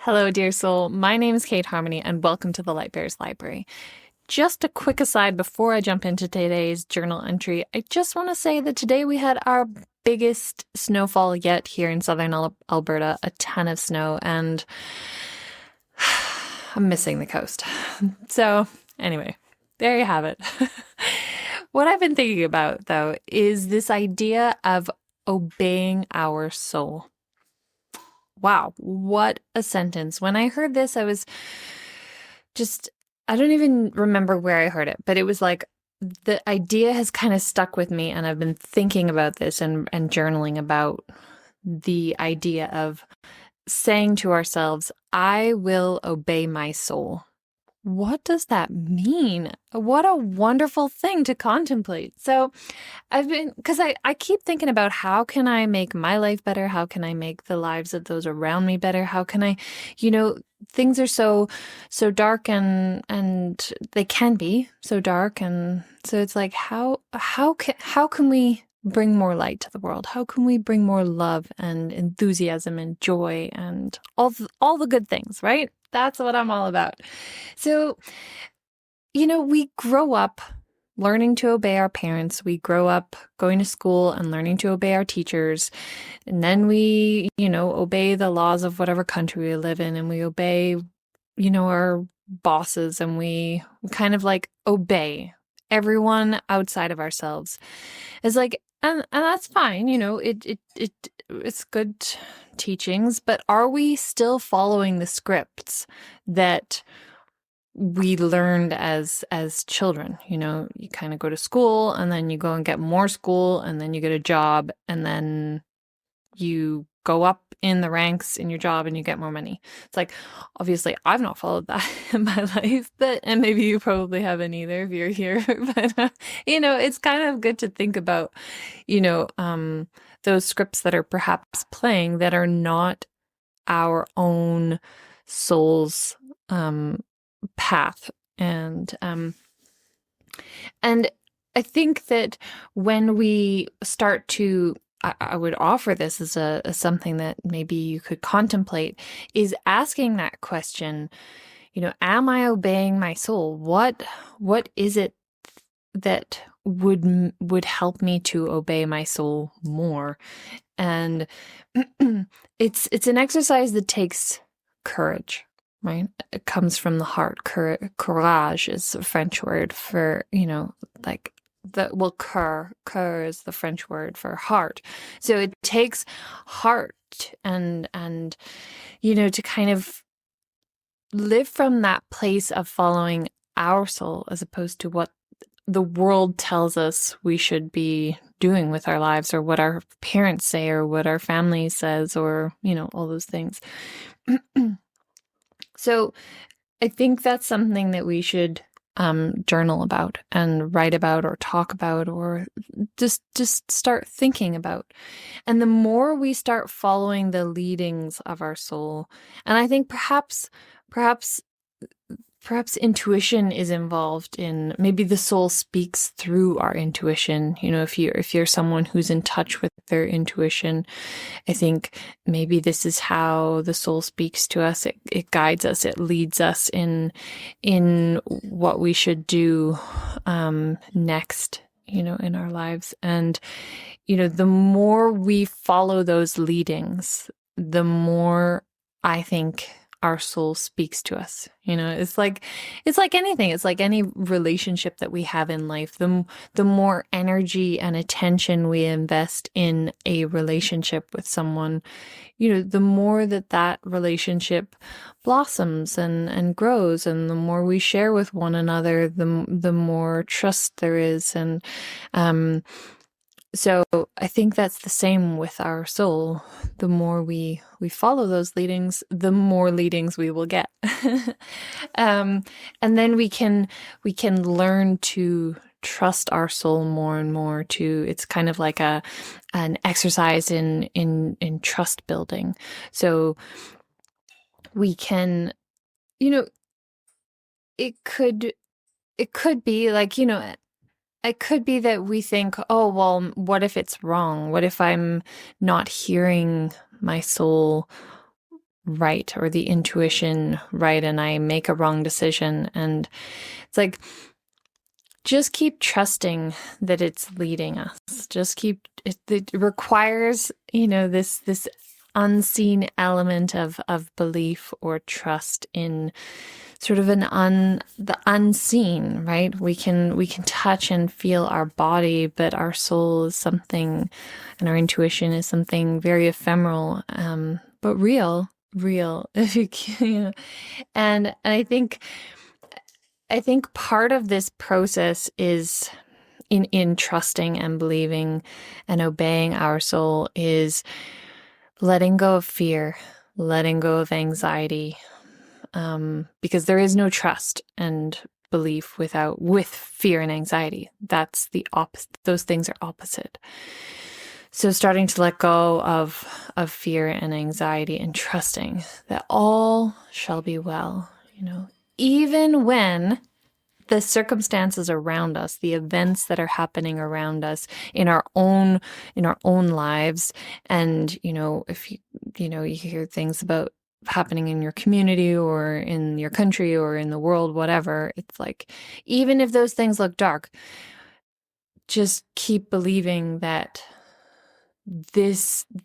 Hello, dear soul. My name is Kate Harmony, and welcome to the Lightbearer's Library. Just a quick aside before I jump into today's journal entry, I just want to say that today we had our biggest snowfall yet here in southern Alberta, a ton of snow, and I'm missing the coast. So, anyway, there you have it. What I've been thinking about, though, is this idea of obeying our soul. Wow, what a sentence. When I heard this, I was just, I don't even remember where I heard it, but it was like the idea has kind of stuck with me, and I've been thinking about this and journaling about the idea of saying to ourselves, I will obey my soul. What does that mean? What a wonderful thing to contemplate. So because I keep thinking about how can I make my life better? How can I make the lives of those around me better? How can I, things are so dark and they can be so dark. And so it's like, how can we bring more light to the world? How can we bring more love and enthusiasm and joy and all the good things, right? That's what I'm all about. So, we grow up learning to obey our parents. We grow up going to school and learning to obey our teachers. And then we, obey the laws of whatever country we live in, and we obey, our bosses, and we kind of like obey everyone outside of ourselves. It's like, and that's fine, it's good teachings, but are we still following the scripts that we learned as children? You kind of go to school, and then you go and get more school, and then you get a job, and then you go up in the ranks in your job and you get more money. It's like, obviously I've not followed that in my life, and maybe you probably haven't either if you're here. But it's kind of good to think about those scripts that are perhaps playing that are not our own soul's path. And I think that when we start to, I would offer this as something that maybe you could contemplate, is asking that question, am I obeying my soul? What is it that would help me to obey my soul more? And it's an exercise that takes courage, right? It comes from the heart. Courage is a French word for, cœur is the French word for heart. So it takes heart and to kind of live from that place of following our soul as opposed to what the world tells us we should be doing with our lives, or what our parents say, or what our family says, or, all those things. So I think that's something that we should journal about and write about or talk about, or just start thinking about. And the more we start following the leadings of our soul, and I think perhaps intuition is involved in, maybe the soul speaks through our intuition. If you're someone who's in touch with their intuition, I think maybe this is how the soul speaks to us. It guides us. It leads us in what we should do next, in our lives. And, the more we follow those leadings, the more I think our soul speaks to us. It's like anything. It's like any relationship that we have in life. The more energy and attention we invest in a relationship with someone, the more that relationship blossoms and grows, and the more we share with one another, the more trust there is. And so I think that's the same with our soul. The more we follow those leadings, the more leadings we will get. And then we can learn to trust our soul more and more. It's kind of like an exercise in trust building. So we can, it could be like, it could be that we think, oh, well, what if it's wrong? What if I'm not hearing my soul? right or the intuition right and I make a wrong decision. And it's like, just keep trusting that it's leading us. It requires, this unseen element of belief or trust in sort of the unseen, right? We can touch and feel our body, but our soul is something, and our intuition is something very ephemeral, but real. If you can, and I think part of this process is in trusting and believing and obeying our soul is letting go of fear, letting go of anxiety, because there is no trust and belief with fear and anxiety. That's the opposite. Those things are opposite. So starting to let go of fear and anxiety and trusting that all shall be well, even when the circumstances around us, the events that are happening around us in our own lives, and if you hear things about happening in your community or in your country or in the world, whatever, it's like, even if those things look dark, just keep believing that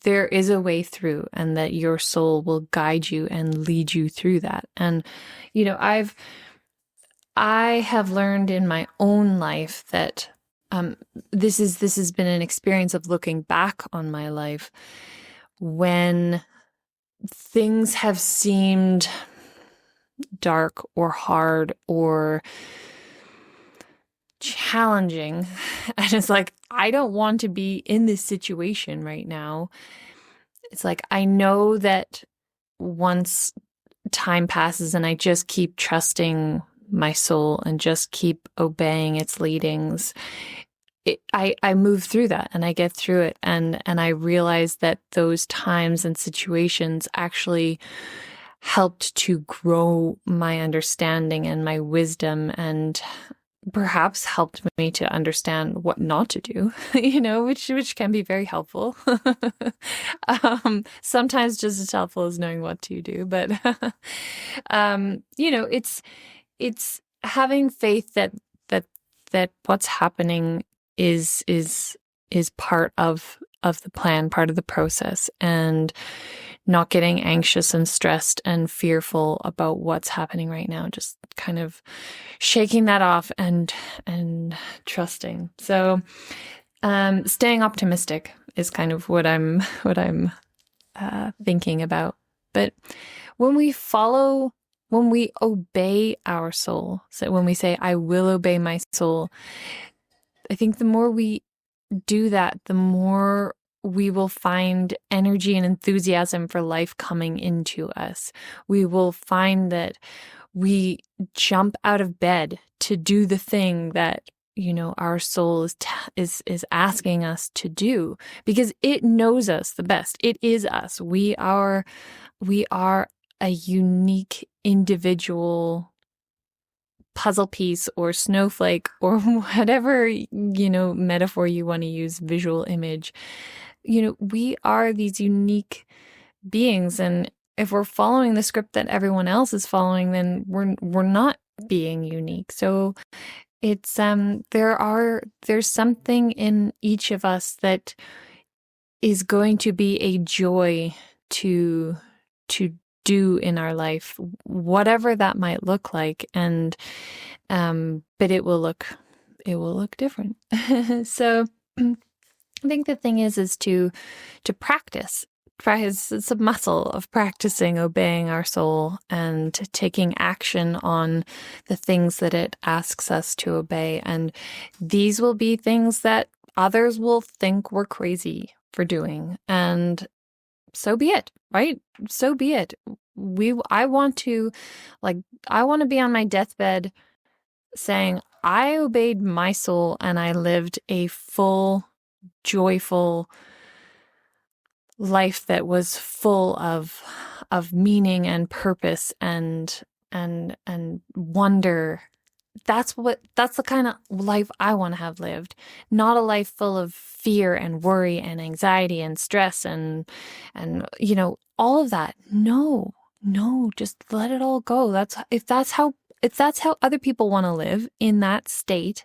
there is a way through, and that your soul will guide you and lead you through that. And I have learned in my own life that this has been an experience of looking back on my life when things have seemed dark or hard or challenging. And it's like, I don't want to be in this situation right now. It's like, I know that once time passes and I just keep trusting my soul and just keep obeying its leadings, I move through that and I get through it. And I realize that those times and situations actually helped to grow my understanding and my wisdom, and perhaps helped me to understand what not to do, which can be very helpful. Sometimes just as helpful as knowing what to do, but it's having faith that what's happening is part of the plan, part of the process, and not getting anxious and stressed and fearful about what's happening right now. Just kind of shaking that off and trusting. So, staying optimistic is kind of what I'm thinking about. But when we obey our soul, so when we say, I will obey my soul, I think the more we do that, the more we will find energy and enthusiasm for life coming into us. We will find that we jump out of bed to do the thing that, our soul is asking us to do, because it knows us the best. It is us. We are a unique individual puzzle piece or snowflake or whatever, metaphor you want to use, visual image. We are these unique beings, and if we're following the script that everyone else is following, then we're not being unique. So it's there's something in each of us that is going to be a joy to do in our life, whatever that might look like, and but it will look different. So I think the thing is to practice. It's a muscle of practicing obeying our soul and taking action on the things that it asks us to obey. And these will be things that others will think we're crazy for doing. And so be it, right? So be it. I want to be on my deathbed saying, I obeyed my soul and I lived a full, joyful life that was full of meaning and purpose and wonder that's the kind of life I want to have lived. Not a life full of fear and worry and anxiety and stress and all of that. No, just let it all go. If that's how other people want to live in that state,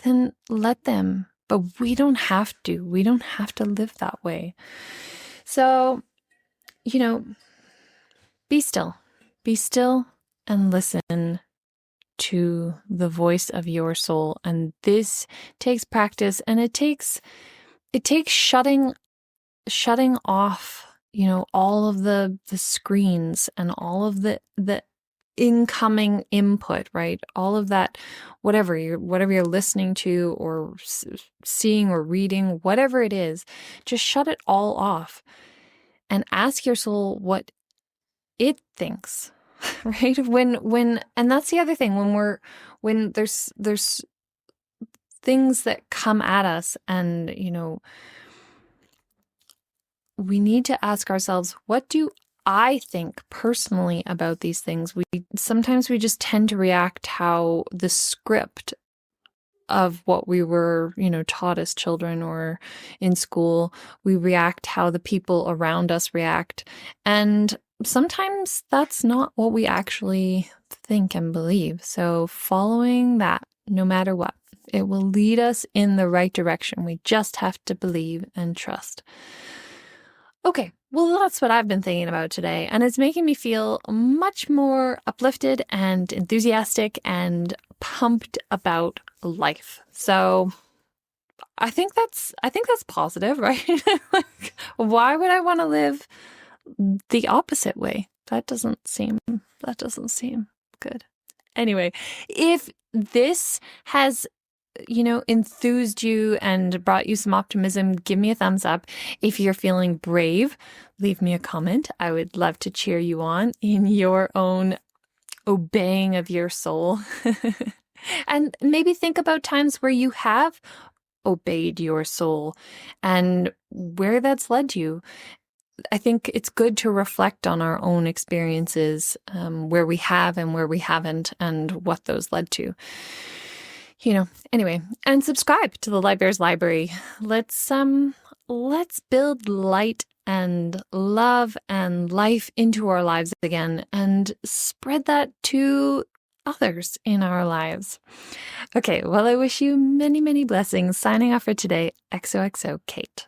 then let them. But we don't have to. We don't have to live that way. So, be still. Be still and listen to the voice of your soul. And this takes practice, and it takes shutting off, all of the screens and all of the incoming input, right? All of that, whatever you're listening to or seeing or reading, whatever it is, just shut it all off and ask your soul what it thinks, right? And that's the other thing, when there's things that come at us, and, we need to ask ourselves, what do I think personally about these things? Sometimes we just tend to react how the script of what we were, taught as children or in school, we react how the people around us react. And sometimes that's not what we actually think and believe. So following that, no matter what, it will lead us in the right direction. We just have to believe and trust. Okay, well, that's what I've been thinking about today, and it's making me feel much more uplifted and enthusiastic and pumped about life. So I think that's positive, right? Like, why would I want to live the opposite way? That doesn't seem good. Anyway, if this has enthused you and brought you some optimism, give me a thumbs up. If you're feeling brave, leave me a comment. I would love to cheer you on in your own obeying of your soul. And maybe think about times where you have obeyed your soul and where that's led you. I think it's good to reflect on our own experiences, where we have and where we haven't, and what those led to. Anyway, and subscribe to the Lightbearer's Library. Let's build light and love and life into our lives again, and spread that to others in our lives. Okay, well, I wish you many, many blessings. Signing off for today, XOXO Kate.